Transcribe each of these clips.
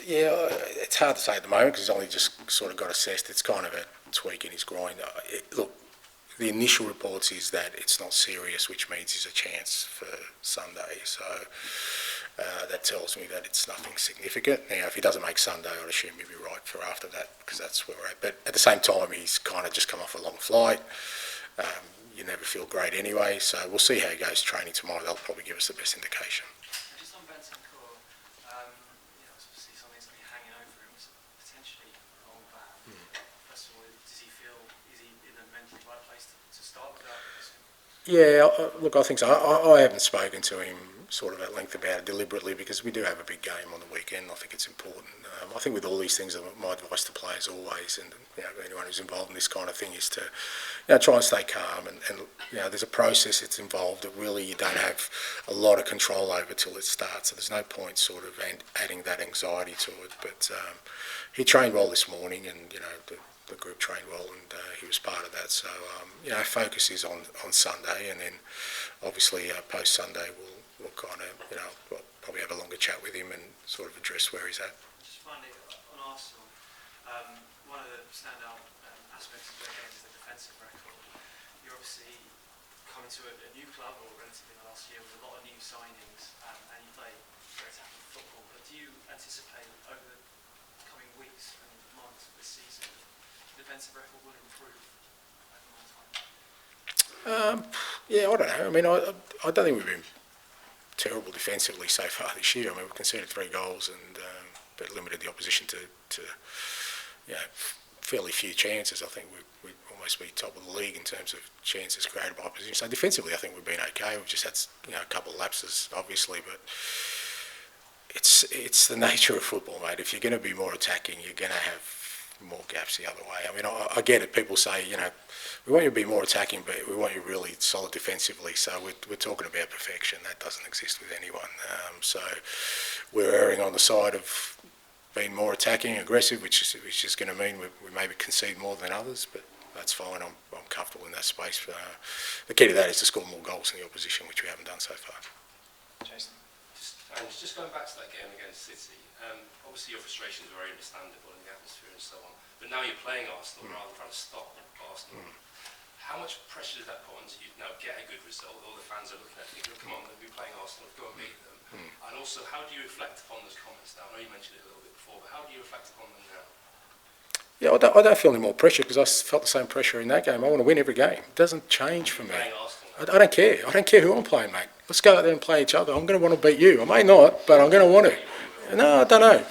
Yeah, it's hard to say at the moment because he's only just sort of got assessed. It's kind of a tweak in his groin. Look, the initial reports is that it's not serious, which means there's a chance for Sunday. So that tells me that it's nothing significant. Now, if he doesn't make Sunday, I'd assume he'll be right for after that because that's where we're at. But at the same time, he's kind of just come off a long flight. You never feel great anyway, so we'll see how he goes training tomorrow. They'll probably give us the best indication. Just on Bentancur, obviously something's going to be hanging over him, so potentially a long ban. First of all, does he feel, is he in the mentally right place to start with that? Yeah, look, I think so. I haven't spoken to him sort of at length about it deliberately because we do have a big game on the weekend. I think it's important. I think with all these things, my advice to players always, and anyone who's involved in this kind of thing, is to try and stay calm. And there's a process that's involved that really you don't have a lot of control over till it starts. So there's no point sort of adding that anxiety to it. But he trained well this morning, and the group trained well, and he was part of that. So focus is on Sunday, and then obviously post Sunday we'll kind of we'll probably have a longer chat with him and sort of address where he's at. Just finally on Arsenal, one of the standout aspects of their game is the defensive record. You're obviously coming to a new club, or relatively in the last year, with a lot of new signings, and you play very attacking football. But do you anticipate over the coming weeks and months of this season, the defensive record will improve over more time? Yeah, I don't know. I mean, I don't think we've been terrible defensively so far this year. I mean, we've conceded 3 goals and but limited the opposition to fairly few chances. I think we'd almost be top of the league in terms of chances created by opposition. So defensively, I think we've been okay. We've just had a couple of lapses, obviously, but it's the nature of football, mate. If you're going to be more attacking, you're going to have more gaps the other way. I mean, I get it. People say, we want you to be more attacking, but we want you really solid defensively. So we're talking about perfection. That doesn't exist with anyone. So we're erring on the side of being more attacking, aggressive, which is going to mean we maybe concede more than others, but that's fine. I'm comfortable in that space. The key to that is to score more goals than the opposition, which we haven't done so far. Jason, just going back to that game against City, obviously your frustrations are very understandable in the atmosphere and so on, but now you're playing Arsenal rather than trying to stop Arsenal. How much pressure does that put onto you now get a good result? All the fans are looking at you, come on, they'll be playing Arsenal, go and beat them. And also, how do you reflect upon those comments now? I know you mentioned it a little bit before, but how do you reflect upon them now? Yeah, I don't feel any more pressure because I felt the same pressure in that game. I want to win every game. It doesn't change for me. I don't care. I don't care who I'm playing, mate. Let's go out there and play each other. I'm going to want to beat you. I may not, but I'm going to want to. No, I don't know.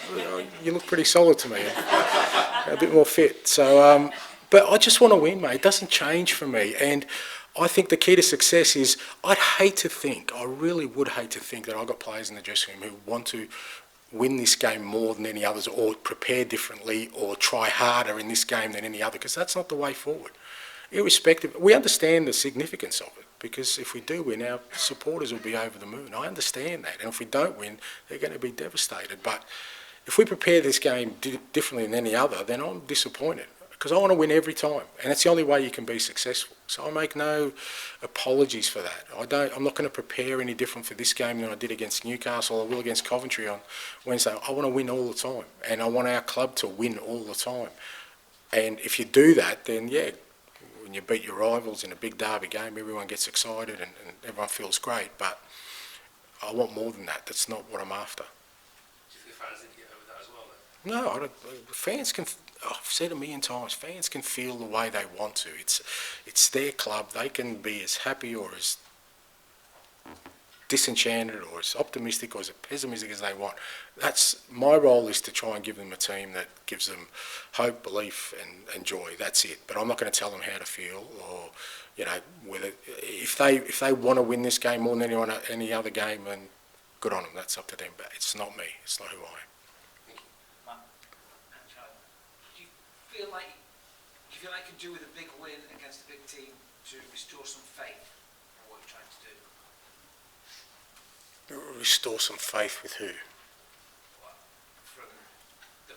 You look pretty solid to me. A bit more fit. So, but I just want to win, mate. It doesn't change for me. And I think the key to success is I really would hate to think that I've got players in the dressing room who want to win this game more than any others, or prepare differently, or try harder in this game than any other, because that's not the way forward. Irrespective, we understand the significance of it, because if we do win, our supporters will be over the moon. I understand that, and if we don't win, they're going to be devastated. But if we prepare this game differently than any other, then I'm disappointed, because I want to win every time, and that's the only way you can be successful. So I make no apologies for that. I'm not going to prepare any different for this game than I did against Newcastle. I will against Coventry on Wednesday. I want to win all the time, and I want our club to win all the time. And if you do that, then yeah, when you beat your rivals in a big derby game, everyone gets excited and everyone feels great. But I want more than that. That's not what I'm after. Do you think the fans need to get over that as well, then? No, I don't. Fans can. I've said a million times, fans can feel the way they want to. It's their club. They can be as happy or as disenchanted or as optimistic or as pessimistic as they want. That's my role, is to try and give them a team that gives them hope, belief and joy. That's it. But I'm not going to tell them how to feel, or whether if they want to win this game more than any other game, then good on them. That's up to them. But it's not me. It's not who I am. Do you feel like you can do with a big win against a big team to restore some faith in what you're trying to do? Restore some faith with who? Well, from the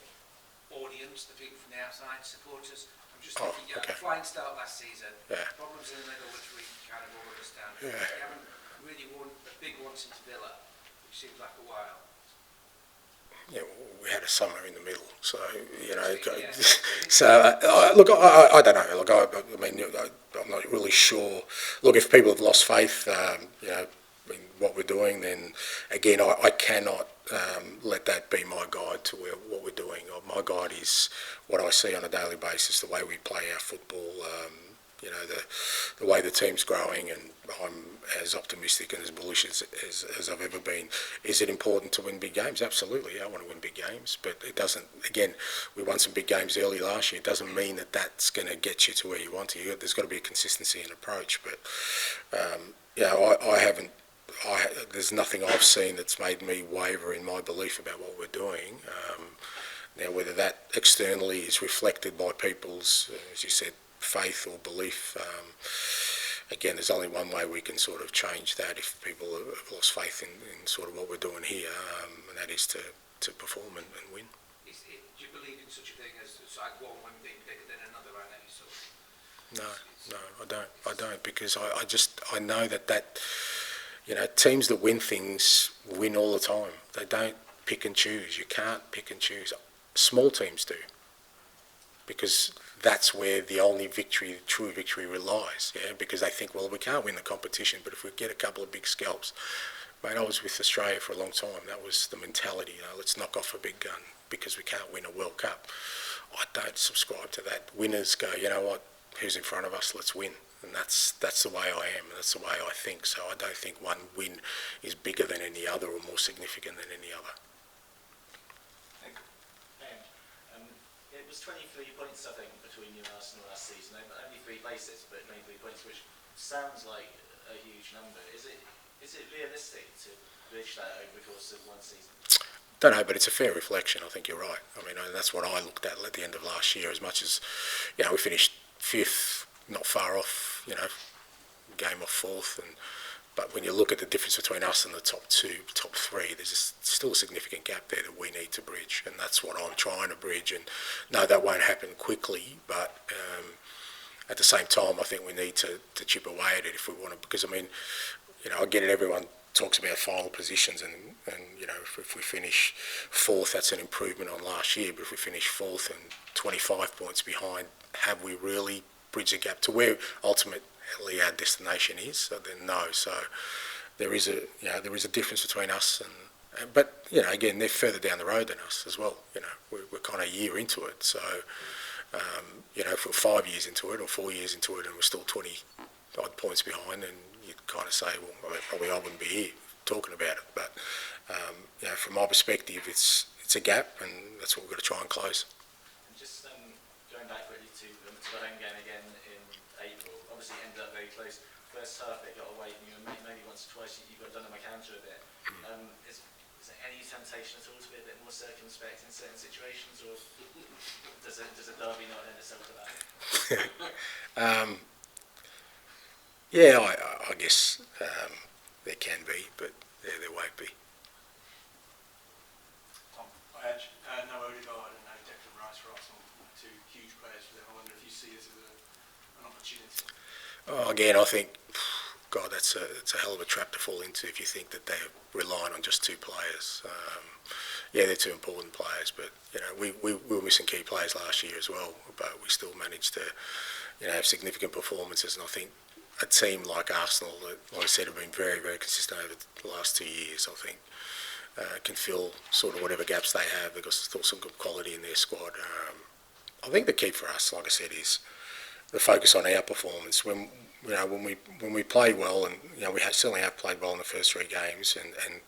audience, the people from the outside, supporters. I'm just thinking, okay. Flying start last season, Yeah. Problems in the middle, which we kind of all understand. Yeah. You haven't really won a big one since Villa, which seems like a while. Yeah, well, we had a summer in the middle, so So look, I don't know. Look, I mean, I'm not really sure. Look, if people have lost faith, in what we're doing, then again, I cannot let that be my guide to what we're doing. My guide is what I see on a daily basis, the way we play our football. The way the team's growing, and I'm as optimistic and as bullish as I've ever been. Is it important to win big games? Absolutely, I want to win big games, but it doesn't. Again, we won some big games early last year. It doesn't mean that that's going to get you to where you want to. There's got to be a consistency in approach, but I haven't. There's nothing I've seen that's made me waver in my belief about what we're doing. Now, whether that externally is reflected by people's, as you said, faith or belief, again, there's only one way we can sort of change that if people have lost faith in sort of what we're doing here, and that is to perform and win. Do you believe in such a thing as like one win being bigger than another? I know you sort of... No, I don't, because I know that teams that win things win all the time. They don't pick and choose. You can't pick and choose. Small teams do, because that's where the only true victory relies, because they think, well, we can't win the competition, but if we get a couple of big scalps. Mate, I was with Australia for a long time. That was the mentality, let's knock off a big gun because we can't win a World Cup. I don't subscribe to that. Winners go, you know what, who's in front of us, let's win. And that's the way I am, that's the way I think. So I don't think one win is bigger than any other or more significant than any other. It was 23 points, I think, between you and Arsenal last season. Only 3 places, but 23 points, which sounds like a huge number. Is it realistic to bridge that over the course of one season? Don't know, but it's a fair reflection. I think you're right. I mean, that's what I looked at the end of last year. As much as, we finished 5th, not far off, game off 4th, but when you look at the difference between us and the top 2, top 3, there's still a significant gap there that we need to bridge, and that's what I'm trying to bridge. And no, that won't happen quickly, but at the same time, I think we need to chip away at it if we want to. Because I get it. Everyone talks about final positions, and if we finish 4th, that's an improvement on last year. But if we finish 4th and 25 points behind, have we really bridged the gap to where ultimately our destination is? So then no. So there is a difference between us but again, they're further down the road than us as well. We're kind of a year into it. So if we're 5 years into it or 4 years into it and we're still 20 odd points behind, then you'd kind of say, well, probably I wouldn't be here talking about it. But from my perspective, it's a gap, and that's what we've got to try and close. And just going back quickly to the home game again in April, obviously it ended up very close. First half they got away from you, and maybe once or twice you got done on the counter a bit. Is there any temptation at all to be a bit more circumspect in certain situations, or does a derby not lend itself to that? I guess there can be, but there won't be. Tom, no Odegaard and no Declan Rice for Arsenal, 2 huge players for them. I wonder if you see this as an opportunity. Again, I think, God, it's a hell of a trap to fall into if you think that they're relying on just 2 players. They're 2 important players, but we were missing key players last year as well, but we still managed to have significant performances. And I think a team like Arsenal, that, like I said, have been very, very consistent over the last 2 years, I think can fill sort of whatever gaps they have. They've got still some good quality in their squad. I think the key for us, like I said, is the focus on our performance. When we play well, and we certainly have played well in the first 3 games, and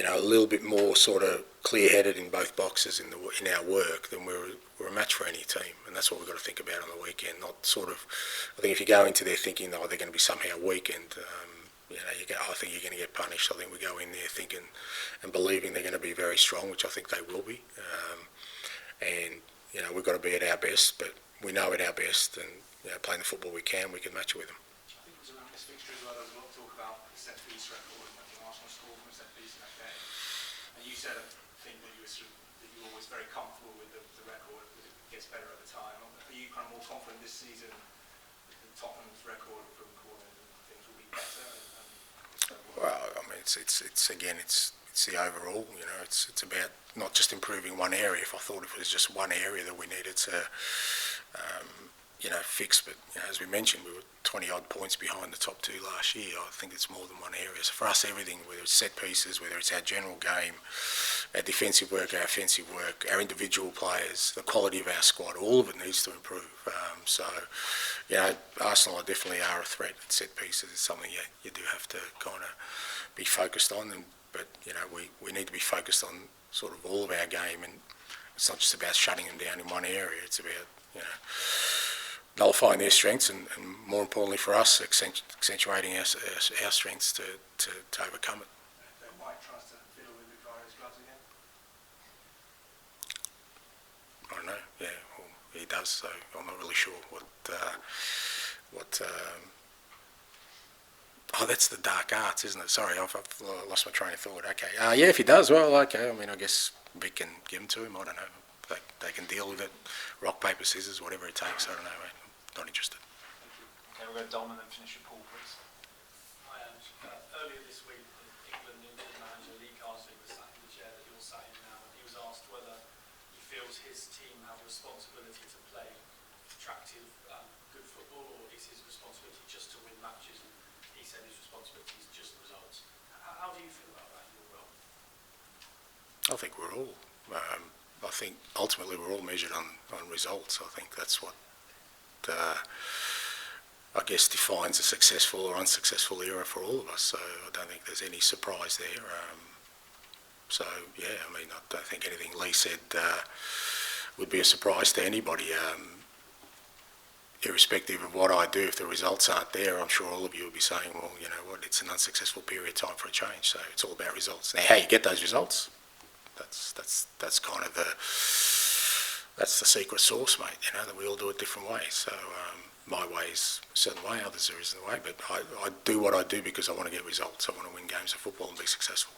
a little bit more sort of clear-headed in both boxes in our work, then we're a match for any team, and that's what we've got to think about on the weekend. Not sort of, I think if you go into there thinking, they're going to be somehow weak, and I think you're going to get punished. I think we go in there thinking and believing they're going to be very strong, which I think they will be, and we've got to be at our best, but we know at our best, and playing the football we can match it with them. I think it was around this fixture as well. There was a lot of talk about the set piece record, and I think Arsenal scored from a set piece in that game. And you said, I think, that you were always very comfortable with the record, because it gets better over time. Are you kind of more confident this season that the Tottenham's record from corners and things will be better? Well, I mean, it's it's the overall. You know, it's about not just improving one area. If I thought if it was just one area that we needed to, fix, but as we mentioned, we were 20 odd points behind the top two last year. I think it's more than one area. So for us, everything, whether it's set pieces, whether it's our general game, our defensive work, our offensive work, our individual players, the quality of our squad, all of it needs to improve. Arsenal definitely are a threat at set pieces. It's something you do have to kind of be focused on. But we need to be focused on sort of all of our game, and it's not just about shutting them down in one area. It's about nullifying their strengths and more importantly for us, accentuating our strengths to overcome it. They might try to fiddle with Enquiries gloves again. I don't know. Yeah, well, he does. So I'm not really sure what. Oh, that's the dark arts, isn't it? Sorry, I've lost my train of thought. Okay. Yeah, if he does, well, okay. I mean, I guess Vic can give them to him. I don't know. They can deal with it. Rock, paper, scissors, whatever it takes. I don't know, mate. Not interested. Okay, we'll go Dom and then finish with Paul, please. Hi, Ange. Earlier this week, England manager Lee Carsley was sat in the chair that you're sat in now, and he was asked whether he feels his team have a responsibility to play attractive, good football, or is his responsibility just to win matches? And he said his responsibility is just the results. How do you feel about that in your role? I think we're all. I think ultimately we're all measured on results. I think that's what I guess defines a successful or unsuccessful era for all of us. So I don't think there's any surprise there. I don't think anything Lee said would be a surprise to anybody. Irrespective of what I do, if the results aren't there, I'm sure all of you will be saying, well, you know what, it's an unsuccessful period, time for a change. So it's all about results. Now, how you get those results, that's kind of that's the secret sauce, mate. That we all do it different ways. So my way is a certain way, others are a certain way. But I do what I do because I want to get results. I want to win games of football and be successful.